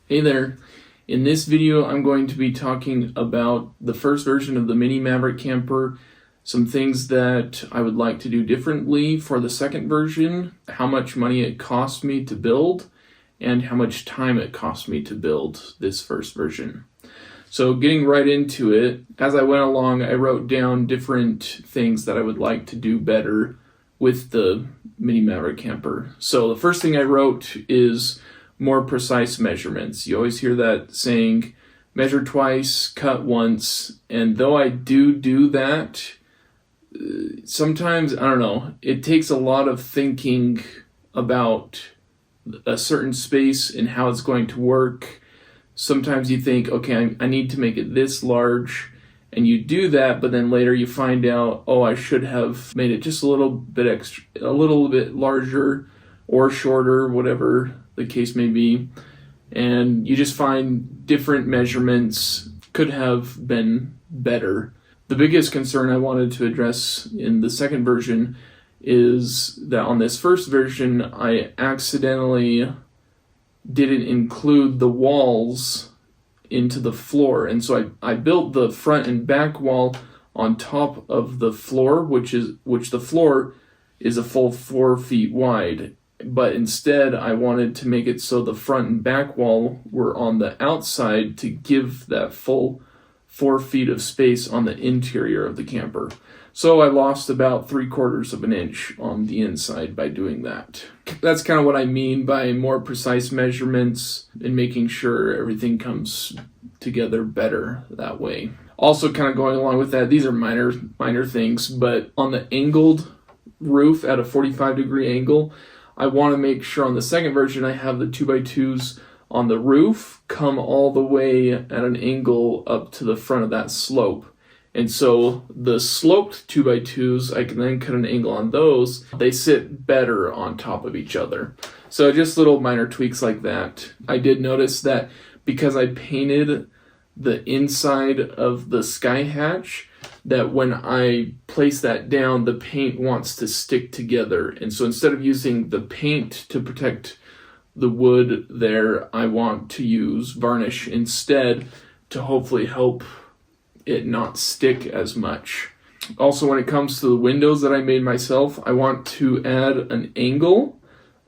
Hey there. In this video, I'm going to be talking about the first version of the Mini Maverick camper, some things that I would like to do differently for the second version, how much money it cost me to build, and how much time it cost me to build this first version. So getting right into it, as I went along, I wrote down different things that I would like to do better with the Mini Maverick camper. So the first thing I wrote is more precise measurements. You always hear that saying, measure twice, cut once. And though I do that, sometimes, I don't know, it takes a lot of thinking about a certain space and how it's going to work. Sometimes you think, okay, I need to make it this large, and you do that, but then later you find out, oh, I should have made it just a little bit extra, a little bit larger or shorter, whatever the case may be, and you just find different measurements could have been better. The biggest concern I wanted to address in the second version is that on this first version, I accidentally didn't include the walls into the floor, and so I built the front and back wall on top of the floor, which the floor is a full 4 feet wide. But instead, I wanted to make it so the front and back wall were on the outside to give that full 4 feet of space on the interior of the camper. So I lost about 3/4 of an inch on the inside by doing that. That's kind of what I mean by more precise measurements and making sure everything comes together better that way. Also kind of going along with that, these are minor things, but on the angled roof at a 45-degree angle, I want to make sure on the second version I have the 2x2s on the roof come all the way at an angle up to the front of that slope. And so the sloped 2x2s, I can then cut an angle on those. They sit better on top of each other. So just little minor tweaks like that. I did notice that because I painted the inside of the sky hatch, that when I place that down, the paint wants to stick together. And so instead of using the paint to protect the wood there, I want to use varnish instead to hopefully help it not stick as much. Also, when it comes to the windows that I made myself, I want to add an angle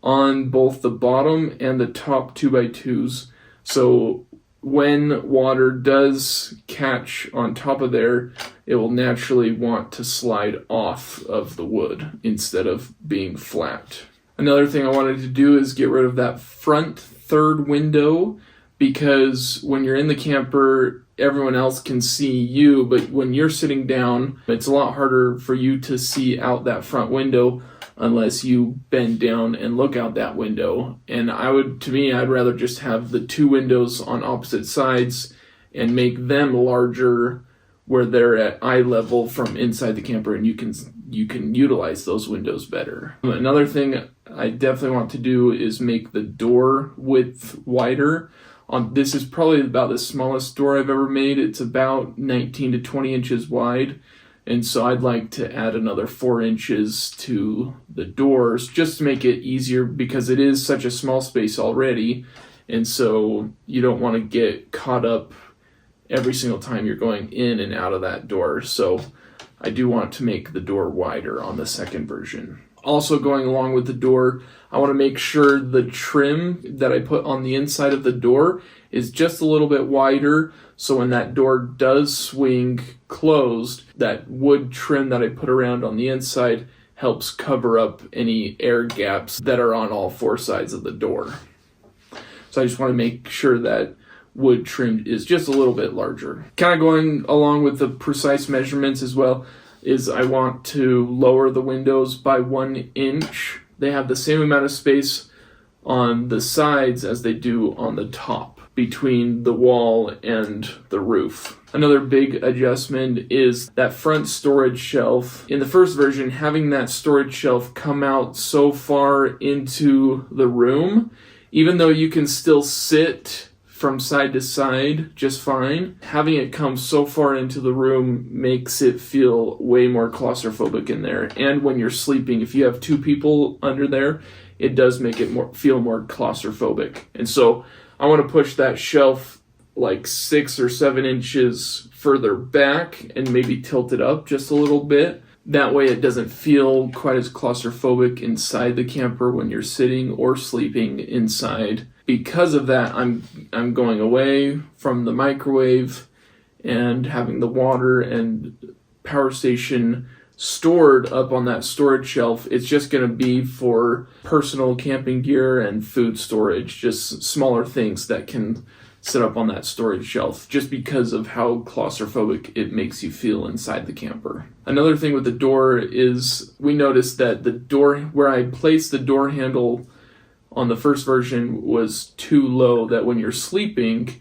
on both the bottom and the top 2x2s. So when water does catch on top of there, it will naturally want to slide off of the wood instead of being flat. Another thing I wanted to do is get rid of that front third window, because when you're in the camper, everyone else can see you, but when you're sitting down, it's a lot harder for you to see out that front window unless you bend down and look out that window. And I'd rather just have the two windows on opposite sides and make them larger where they're at eye level from inside the camper, and you can utilize those windows better. Another thing I definitely want to do is make the door width wider. This is probably about the smallest door I've ever made. It's about 19 to 20 inches wide. And so I'd like to add another 4 inches to the doors just to make it easier, because it is such a small space already. And so you don't want to get caught up every single time you're going in and out of that door. So I do want to make the door wider on the second version. Also, going along with the door, I want to make sure the trim that I put on the inside of the door is just a little bit wider, so when that door does swing closed, that wood trim that I put around on the inside helps cover up any air gaps that are on all 4 sides of the door. So I just want to make sure that wood trim is just a little bit larger. Kind of going along with the precise measurements as well is I want to lower the windows by 1 inch. They have the same amount of space on the sides as they do on the top between the wall and the roof. Another big adjustment is that front storage shelf. In the first version, having that storage shelf come out so far into the room, even though you can still sit from side to side just fine, having it come so far into the room makes it feel way more claustrophobic in there. And when you're sleeping, if you have 2 people under there, it does make it feel more claustrophobic. And so I want to push that shelf like 6 or 7 inches further back and maybe tilt it up just a little bit. That way it doesn't feel quite as claustrophobic inside the camper when you're sitting or sleeping inside. Because of that, I'm going away from the microwave and having the water and power station stored up on that storage shelf. It's just going to be for personal camping gear and food storage, just smaller things that can sit up on that storage shelf, just because of how claustrophobic it makes you feel inside the camper. Another thing with the door is we noticed that the door, where I placed the door handle on the first version, was too low, that when you're sleeping,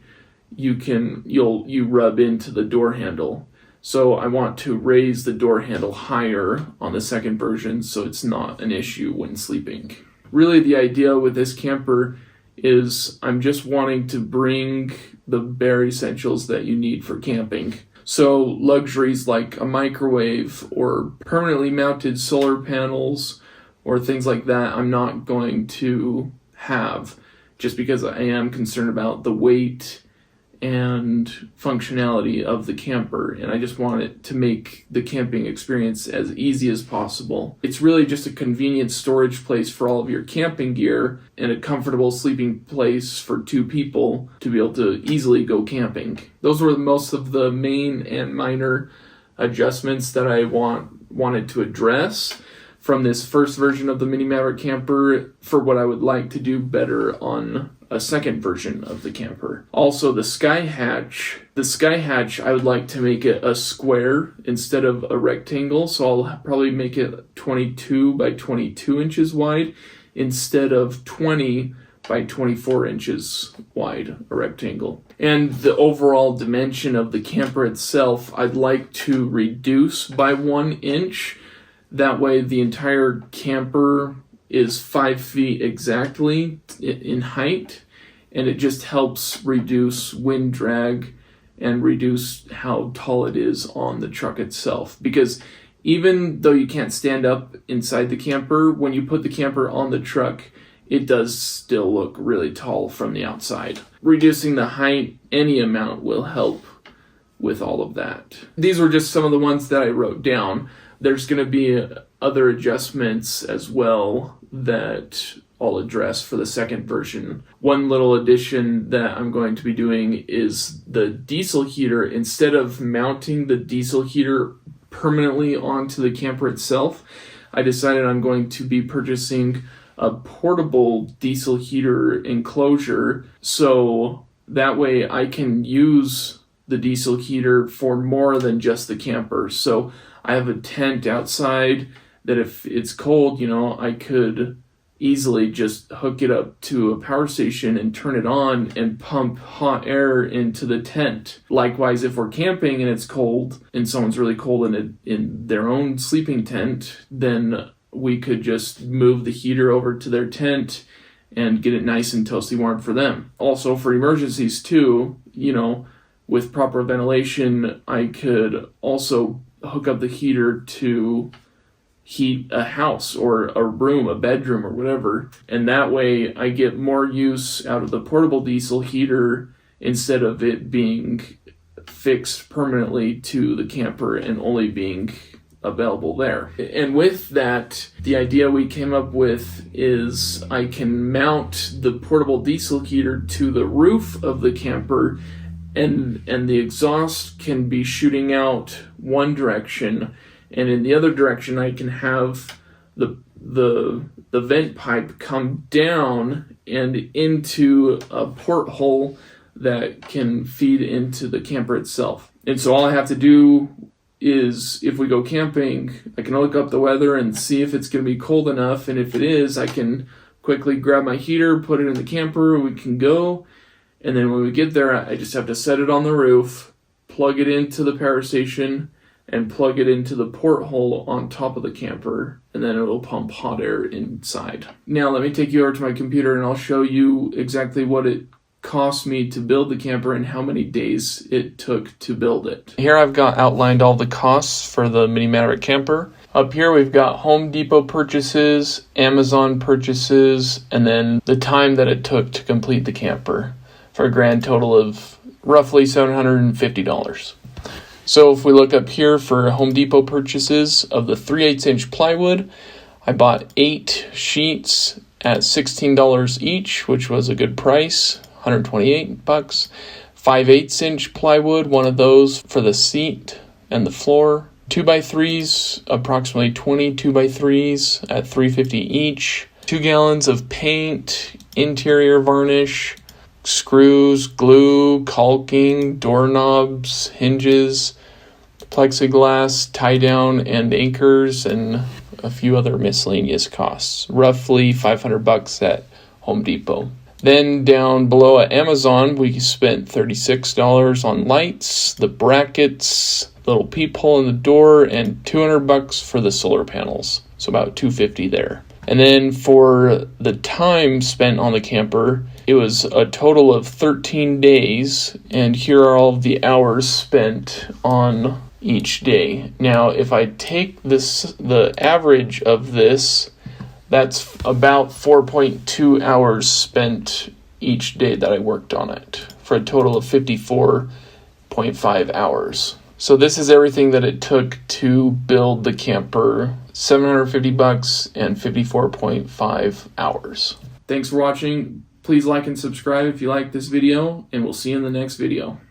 you rub into the door handle. So I want to raise the door handle higher on the second version so it's not an issue when sleeping. Really, the idea with this camper is I'm just wanting to bring the bare essentials that you need for camping. So luxuries like a microwave or permanently mounted solar panels or things like that, I'm not going to have, just because I am concerned about the weight and functionality of the camper, and I just want it to make the camping experience as easy as possible. It's really just a convenient storage place for all of your camping gear and a comfortable sleeping place for 2 people to be able to easily go camping. Those were most of the main and minor adjustments that I wanted to address from this first version of the Mini Maverick camper for what I would like to do better on a second version of the camper. Also, the sky hatch, I would like to make it a square instead of a rectangle, so I'll probably make it 22 by 22 inches wide instead of 20 by 24 inches wide, a rectangle. And the overall dimension of the camper itself, I'd like to reduce by 1 inch. That way the entire camper is 5 feet exactly in height, and it just helps reduce wind drag and reduce how tall it is on the truck itself. Because even though you can't stand up inside the camper, when you put the camper on the truck, it does still look really tall from the outside. Reducing the height any amount will help with all of that. These were just some of the ones that I wrote down. There's going to be other adjustments as well that I'll address for the second version. One little addition that I'm going to be doing is the diesel heater. Instead of mounting the diesel heater permanently onto the camper itself, I decided I'm going to be purchasing a portable diesel heater enclosure, so that way I can use the diesel heater for more than just the camper. So I have a tent outside that if it's cold, I could easily just hook it up to a power station and turn it on and pump hot air into the tent. Likewise, if we're camping and it's cold and someone's really cold in their own sleeping tent, then we could just move the heater over to their tent and get it nice and toasty warm for them. Also, for emergencies too, with proper ventilation, I could also hook up the heater to heat a house or a room, a bedroom or whatever. And that way I get more use out of the portable diesel heater instead of it being fixed permanently to the camper and only being available there. And with that, the idea we came up with is I can mount the portable diesel heater to the roof of the camper, and the exhaust can be shooting out one direction, and in the other direction I can have the vent pipe come down and into a porthole that can feed into the camper itself. And so all I have to do is, if we go camping, I can look up the weather and see if it's going to be cold enough, and if it is, I can quickly grab my heater, put it in the camper, and we can go. And then when we get there, I just have to set it on the roof, plug it into the power station, and plug it into the porthole on top of the camper, and then it'll pump hot air inside. Now let me take you over to my computer and I'll show you exactly what it cost me to build the camper and how many days it took to build it. Here I've got outlined all the costs for the Mini Maverick camper. Up here we've got Home Depot purchases, Amazon purchases, and then the time that it took to complete the camper. for a grand total of roughly $750. So if we look up here for Home Depot purchases of the 3/8" plywood, I bought 8 sheets at $16 each, which was a good price, $128. 5/8" plywood, one of those for the seat and the floor. 2x3s, approximately 20 2x3s at $350 each. 2 gallons of paint, interior varnish, screws, glue, caulking, doorknobs, hinges, plexiglass, tie down and anchors, and a few other miscellaneous costs. Roughly $500 at Home Depot. Then down below at Amazon, we spent $36 on lights, the brackets, little peephole in the door, and $200 for the solar panels. So about $250 there. And then for the time spent on the camper, it was a total of 13 days, and here are all of the hours spent on each day. Now, if I take the average of this, that's about 4.2 hours spent each day that I worked on it, for a total of 54.5 hours. So this is everything that it took to build the camper, $750 and 54.5 hours. Thanks for watching. Please like and subscribe if you like this video, and we'll see you in the next video.